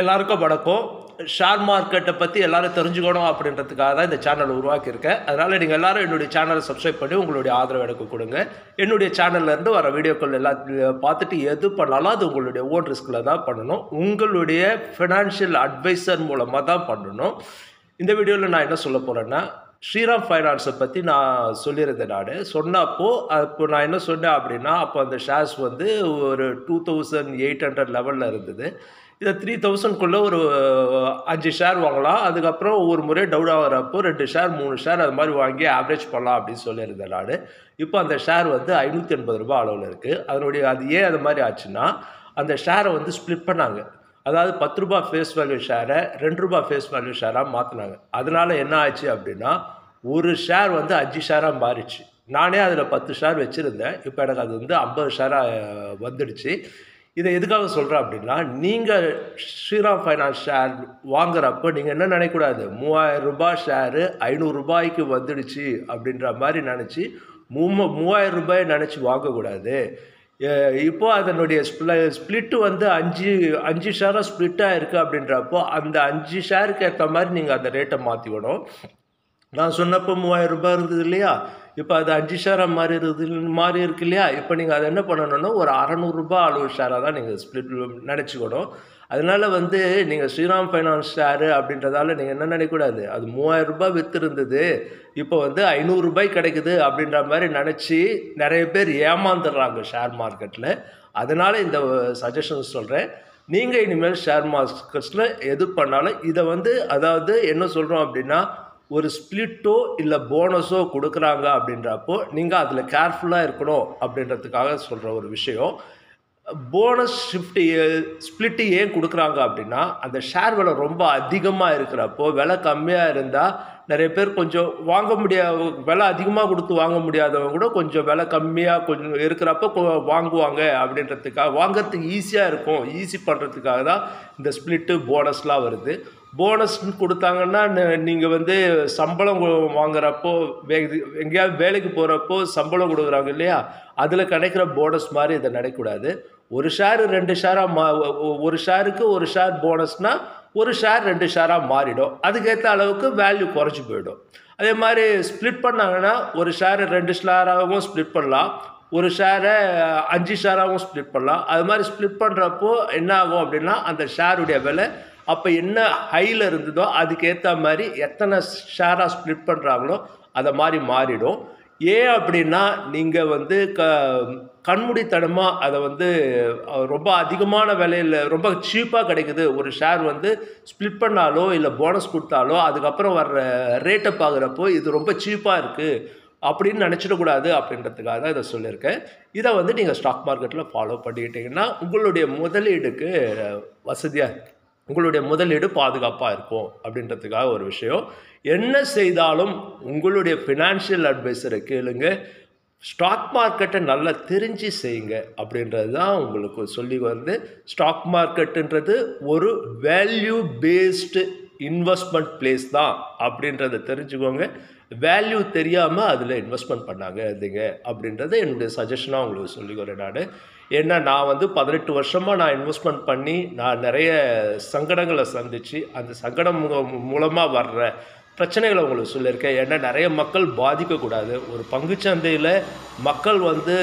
எல்லாருக்கும் வணக்கம். ஷேர் மார்க்கெட்டை பற்றி எல்லாரும் தெரிஞ்சுக்கணும் அப்படின்றதுக்காக தான் இந்த சேனல் உருவாக்கியிருக்கேன். அதனால் நீங்கள் எல்லாரும் என்னுடைய சேனலை சப்ஸ்கிரைப் பண்ணி உங்களுடைய ஆதரவு எனக்கு கொடுங்க. என்னுடைய சேனல்லேருந்து வர வீடியோக்கள் எல்லாம் பார்த்துட்டு எது பண்ணாலும் அது உங்களுடைய ஓன் ரிஸ்கில் தான் பண்ணணும். உங்களுடைய ஃபினான்ஷியல் அட்வைசர் மூலமாக தான் பண்ணணும். இந்த வீடியோவில் நான் என்ன சொல்ல போகிறேன்னா, ஸ்ரீராம் ஃபைனான்ஸை பற்றி நான் சொல்லியிருந்தேன். சொன்னப்போ நான் என்ன சொன்னேன் அப்படின்னா, அப்போ அந்த ஷேர்ஸ் வந்து ஒரு 2800 லெவலில் இருந்தது. இதை 3000க்குள்ளே ஒரு 5 ஷேர் வாங்கலாம். அதுக்கப்புறம் ஒவ்வொரு முறை டவுன் ஆகிறப்போ 2 ஷேர் 3 ஷேர் அது மாதிரி வாங்கி ஆவரேஜ் பண்ணலாம் அப்படின்னு சொல்லியிருந்தேன் நான். இப்போ அந்த ஷேர் வந்து ₹580 அளவில் இருக்குது. அது ஏன் அது மாதிரி ஆச்சுன்னா, அந்த ஷேரை வந்து ஸ்ப்ளிட் பண்ணாங்க. அதாவது ₹10 ஃபேஸ் வேல்யூ ஷேரை ₹2 ஃபேஸ் வேல்யூ ஷேராக மாற்றினாங்க. அதனால என்ன ஆச்சு அப்படின்னா, ஒரு ஷேர் வந்து 5 ஷேராக மாறிச்சு. நானே அதில் 10 ஷேர் வச்சுருந்தேன். இப்போ எனக்கு அது வந்து 50 ஷேராக வந்துடுச்சு. இதை எதுக்காக சொல்கிறேன் அப்படின்னா, நீங்கள் ஸ்ரீராம் ஃபைனான்ஸ் ஷேர் வாங்குறப்போ நீங்கள் என்ன நினைக்கக்கூடாது, ₹3000 ஷேரு ₹500 வந்துடுச்சு அப்படின்ற மாதிரி நினச்சி ₹3000 நினச்சி வாங்கக்கூடாது. இப்போ அதனுடைய ஸ்ப்ளிட்டு வந்து 5 ஷேராக ஸ்ப்ளிட்டாக இருக்குது அப்படின்றப்போ அந்த 5 ஷேருக்கு ஏற்ற மாதிரி நீங்கள் அந்த ரேட்டை மாற்றிக்கணும். நான் சொன்னப்போ ₹3000 இருந்தது இல்லையா, இப்போ அது 5 ஷேராக மாறி இருக்கு இல்லையா. இப்போ நீங்கள் அதை என்ன பண்ணணும்னா, ஒரு ₹600 அளவு ஷேராக தான் நீங்கள் ஸ்ப்ளிட் நினச்சிக்கணும். அதனால் வந்து நீங்கள் ஸ்ரீராம் ஃபைனான்ஸ் ஷேரு அப்படின்றதால நீங்கள் என்ன நினைக்கக்கூடாது, அது ₹3000 விற்று இருந்தது, இப்போ வந்து ₹500 கிடைக்குது அப்படின்ற மாதிரி நினச்சி நிறைய பேர் ஏமாந்துடுறாங்க ஷேர் மார்க்கெட்டில். அதனால் இந்த சஜஷன் சொல்கிறேன். நீங்கள் இனிமேல் ஷேர் மார்க்கெட்ஸில் எது பண்ணாலும் இதை வந்து, அதாவது என்ன சொல்கிறோம் அப்படின்னா, ஒரு ஸ்ப்ளிட்டோ இல்லை போனஸோ கொடுக்குறாங்க அப்படின்றப்போ நீங்கள் அதில் கேர்ஃபுல்லாக இருக்கணும் அப்படின்றதுக்காக சொல்கிற ஒரு விஷயம். போனஸ் ஸ்ப்ளிட்டு ஏன் கொடுக்குறாங்க அப்படின்னா, அந்த ஷேர் விலை ரொம்ப அதிகமாக இருக்கிறப்போ, விலை கம்மியாக இருந்தால் நிறைய பேர் கொஞ்சம் வாங்க முடியாது, விலை அதிகமாக கொடுத்து வாங்க முடியாதவங்க கூட கொஞ்சம் விலை கம்மியாக கொஞ்சம் இருக்கிறப்போ வாங்குவாங்க அப்படின்றதுக்காக, வாங்கிறதுக்கு ஈஸியாக இருக்கும், ஈஸி பண்ணுறதுக்காக தான் இந்த ஸ்ப்ளிட்டு போனஸ்லாம் வருது. போனஸ்ன்னு கொடுத்தாங்கன்னா, நீங்கள் வந்து சம்பளம் வாங்குறப்போ எங்கேயாவது வேலைக்கு போகிறப்போ சம்பளம் கொடுக்குறாங்க இல்லையா, அதில் கிடைக்கிற போனஸ் மாதிரி இதை நினைக்கக்கூடாது. ஒரு ஷேர் 2 ஷேராக ஒரு ஷேருக்கு ஒரு ஷேர் போனஸ்னால் ஒரு ஷேர் 2 ஷேராக மாறிடும். அதுக்கேற்ற அளவுக்கு வேல்யூ குறைச்சி போயிடும். அதே மாதிரி ஸ்ப்ளிட் பண்ணாங்கன்னா, ஒரு ஷேர் 2 ஷேராகவும் ஸ்ப்ளிட் பண்ணலாம், ஒரு ஷேரை 5 ஷேராகவும் ஸ்ப்ளிட் பண்ணலாம். அது மாதிரி ஸ்ப்ளிட் பண்ணுறப்போ என்ன ஆகும் அப்படின்னா, அந்த ஷேருடைய விலை அப்போ என்ன ஹையில் இருந்ததோ அதுக்கேற்ற மாதிரி எத்தனை ஷேராக ஸ்ப்ளிட் பண்ணுறாங்களோ அதை மாதிரி மாறிடும். ஏன் அப்படின்னா, நீங்கள் வந்து கண்மூடித்தனமாக அதை வந்து ரொம்ப அதிகமான விலையில் ரொம்ப சீப்பாக கிடைக்குது, ஒரு ஷேர் வந்து ஸ்ப்ளிட் பண்ணாலோ இல்லை போனஸ் கொடுத்தாலோ அதுக்கப்புறம் வர்ற ரேட்டை பார்க்குறப்போ இது ரொம்ப சீப்பாக இருக்குது அப்படின்னு நினச்சிடக்கூடாது அப்படின்றதுக்காக தான் இதை சொல்லியிருக்கேன். இதை வந்து நீங்கள் ஸ்டாக் மார்க்கெட்டில் ஃபாலோ பண்ணிக்கிட்டிங்கன்னா உங்களுடைய முதலீடுக்கு வசதியாக, உங்களுடைய முதலீடு பாதுகாப்பாக இருக்கும் அப்படின்றதுக்காக ஒரு விஷயம். என்ன செய்தாலும் உங்களுடைய ஃபினான்ஷியல் அட்வைசரை கேளுங்க. ஸ்டாக் மார்க்கெட்டை நல்லா தெரிஞ்சு செய்யுங்க அப்படின்றது தான் உங்களுக்கு சொல்லி வருது. ஸ்டாக் மார்க்கெட்டுன்றது ஒரு வேல்யூ பேஸ்டு இன்வெஸ்ட்மெண்ட் பிளேஸ் தான் அப்படின்றத தெரிஞ்சுக்கோங்க. வேல்யூ தெரியாமல் அதில் இன்வெஸ்ட்மெண்ட் பண்ணாங்க அதுங்க அப்படின்றத என்னுடைய சஜஷனாக உங்களுக்கு சொல்லிக்கிறேன் நான். ஏன்னா நான் வந்து 18 வருஷமாக நான் இன்வெஸ்ட்மெண்ட் பண்ணி நான் நிறைய சங்கடங்களை சந்தித்து அந்த சங்கடம் மூலமாக வர்ற பிரச்சனைகளை உங்களுக்கு சொல்லியிருக்கேன். ஏன்னா நிறைய மக்கள் பாதிக்கக்கூடாது. ஒரு பங்குச்சந்தையில் மக்கள் வந்து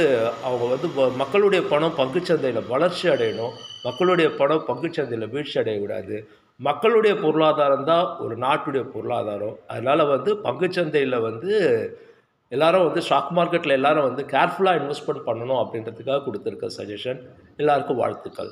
அவங்க வந்து மக்களுடைய பணம் பங்குச்சந்தையில் வளர்ச்சி அடையணும், மக்களுடைய பணம் பங்குச்சந்தையில் வீழ்ச்சி அடையக்கூடாது. மக்களுடைய பொருளாதாரம் தான் ஒரு நாட்டுடைய பொருளாதாரம். அதனால் வந்து பங்குச்சந்தையில் வந்து எல்லாரும் வந்து ஸ்டாக் மார்க்கெட்டில் எல்லாரும் வந்து கேர்ஃபுல்லாக இன்வெஸ்ட்மெண்ட் பண்ணணும் அப்படின்றதுக்காக கொடுத்துருக்க சஜஷன். எல்லாருக்கும் வாழ்த்துக்கள்.